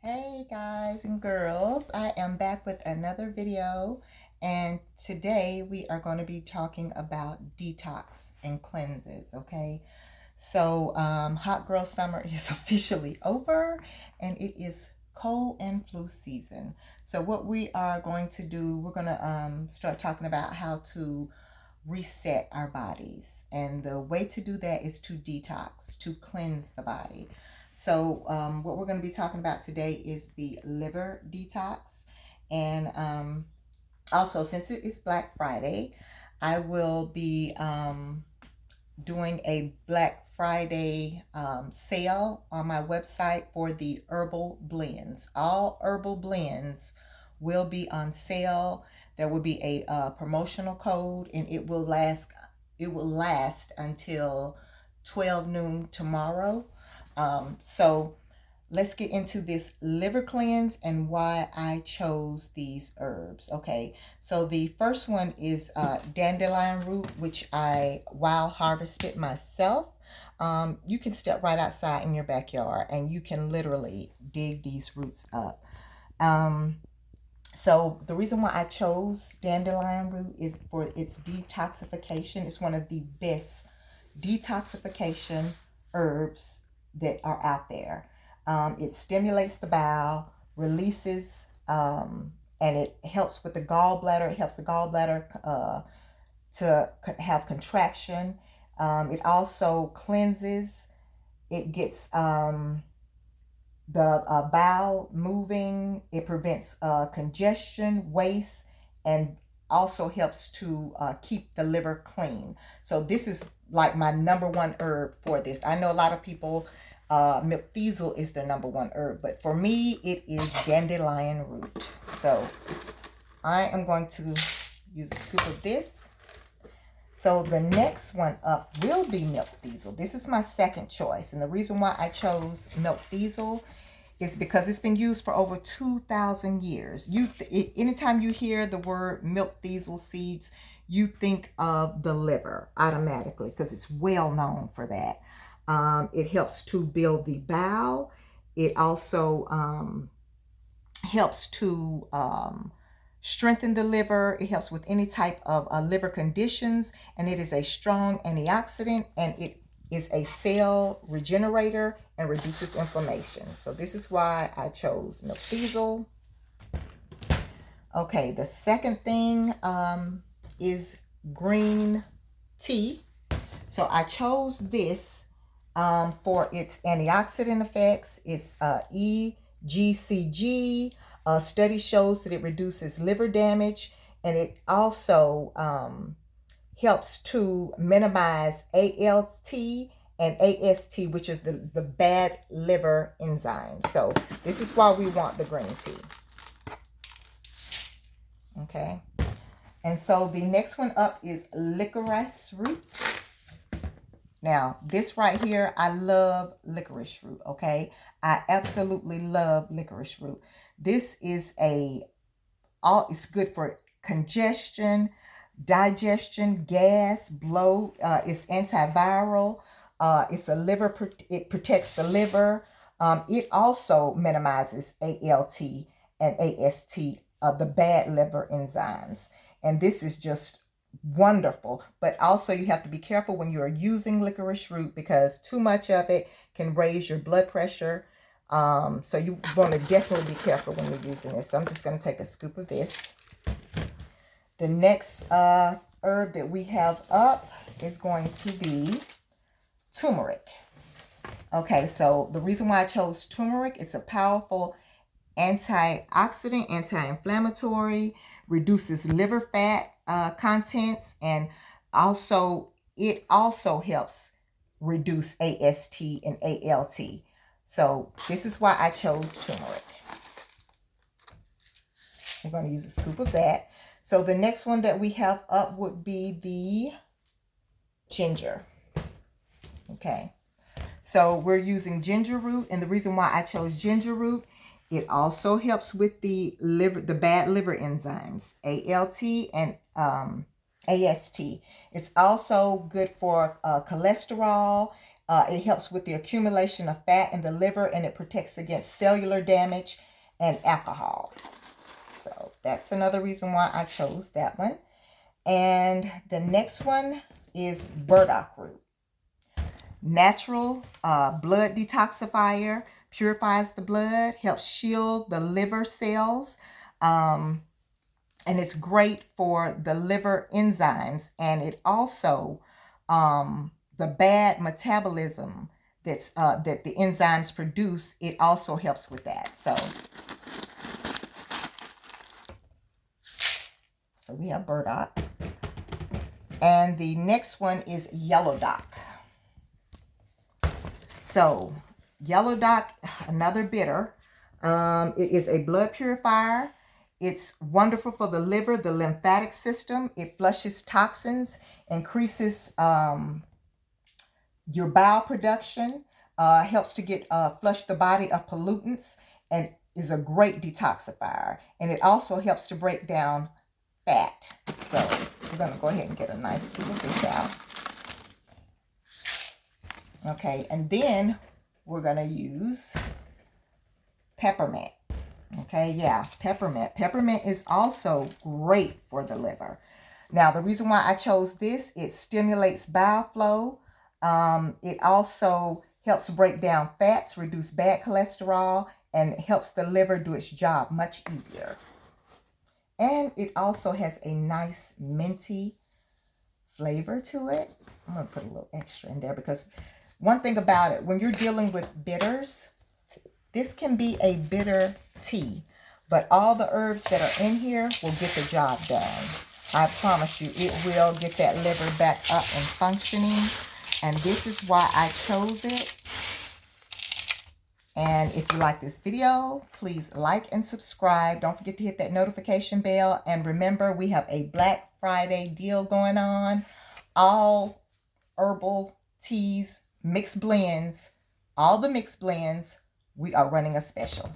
Hey guys and girls, I am back with another video, and today we are going to be talking about detox and cleanses. Okay, so hot girl summer is officially over and it is cold and flu season. So what we are going to do, we're going to start talking about how to reset our bodies, and the way to do that is to detox, to cleanse the body. So what we're going to be talking about today is the liver detox. And also, since it is Black Friday, I will be doing a Black Friday sale on my website for the herbal blends. All herbal blends will be on sale. There will be a promotional code, and it will last. It will last until 12 noon tomorrow. So let's get into this liver cleanse and why I chose these herbs. Okay, so the first one is dandelion root, which I wild harvested myself. You can step right outside in your backyard and you can literally dig these roots up. So the reason why I chose dandelion root is for its detoxification. It's one of the best detoxification herbs that are out there. It stimulates the bowel, releases, and it helps with the gallbladder. It helps the gallbladder to have contraction. It also cleanses. It gets the bowel moving. It prevents congestion, waste, and also helps to keep the liver clean. So this is like my number one herb for this. I know a lot of people, milk thistle is their number one herb, but for me, it is dandelion root. So I am going to use a scoop of this. So the next one up will be milk thistle. This is my second choice. And the reason why I chose milk thistle is because it's been used for over 2,000 years. Anytime you hear the word milk thistle seeds, you think of the liver automatically because it's well known for that. It helps to build the bowel. It also helps to strengthen the liver. It helps with any type of liver conditions, and it is a strong antioxidant, and it is a cell regenerator and reduces inflammation. So this is why I chose milk thistle. Okay, the second thing is green tea. So I chose this for its antioxidant effects. It's EGCG. Study shows that it reduces liver damage, and it also helps to minimize ALT and AST, which is the bad liver enzymes. So this is why we want the green tea. Okay. And so the next one up is licorice root. Now, this right here, I love licorice root, okay? I absolutely love licorice root. This is it's good for congestion, digestion, gas, bloat. It's antiviral. It's a liver, it protects the liver. It also minimizes ALT and AST, the bad liver enzymes. And this is just wonderful. But also you have to be careful when you are using licorice root because too much of it can raise your blood pressure. So you want to definitely be careful when you're using this. So I'm just going to take a scoop of this. The next herb that we have up is going to be turmeric. Okay, so the reason why I chose turmeric, it's a powerful antioxidant, anti-inflammatory, reduces liver fat contents, and it also helps reduce AST and ALT. So this is why I chose turmeric. I'm going to use a scoop of that. So the next one that we have up would be the ginger. Okay. So we're using ginger root, and the reason why I chose ginger root, it also helps with the bad liver enzymes, ALT and AST. It's also good for cholesterol. It helps with the accumulation of fat in the liver, and it protects against cellular damage and alcohol. So that's another reason why I chose that one. And the next one is burdock root. Natural blood detoxifier, purifies the blood, helps shield the liver cells, and it's great for the liver enzymes. And it also, the bad metabolism that the enzymes produce, it also helps with that. So we have burdock. And the next one is yellow dock. So yellow dock, another bitter. It is a blood purifier. It's wonderful for the liver, the lymphatic system. It flushes toxins, increases your bowel production, helps to get flush the body of pollutants, and is a great detoxifier. And it also helps to break down fat. So we're going to go ahead and get a nice scoop of this out. Okay, and then we're going to use peppermint. Okay, yeah, peppermint. Peppermint is also great for the liver. Now, the reason why I chose this, it stimulates bile flow. It also helps break down fats, reduce bad cholesterol, and helps the liver do its job much easier. And it also has a nice minty flavor to it. I'm going to put a little extra in there because one thing about it, when you're dealing with bitters, this can be a bitter tea, but all the herbs that are in here will get the job done. I promise you, it will get that liver back up and functioning. And this is why I chose it. And if you like this video, please like and subscribe. Don't forget to hit that notification bell. And remember, we have a Black Friday deal going on. All herbal teas, mixed blends, all the mixed blends, we are running a special.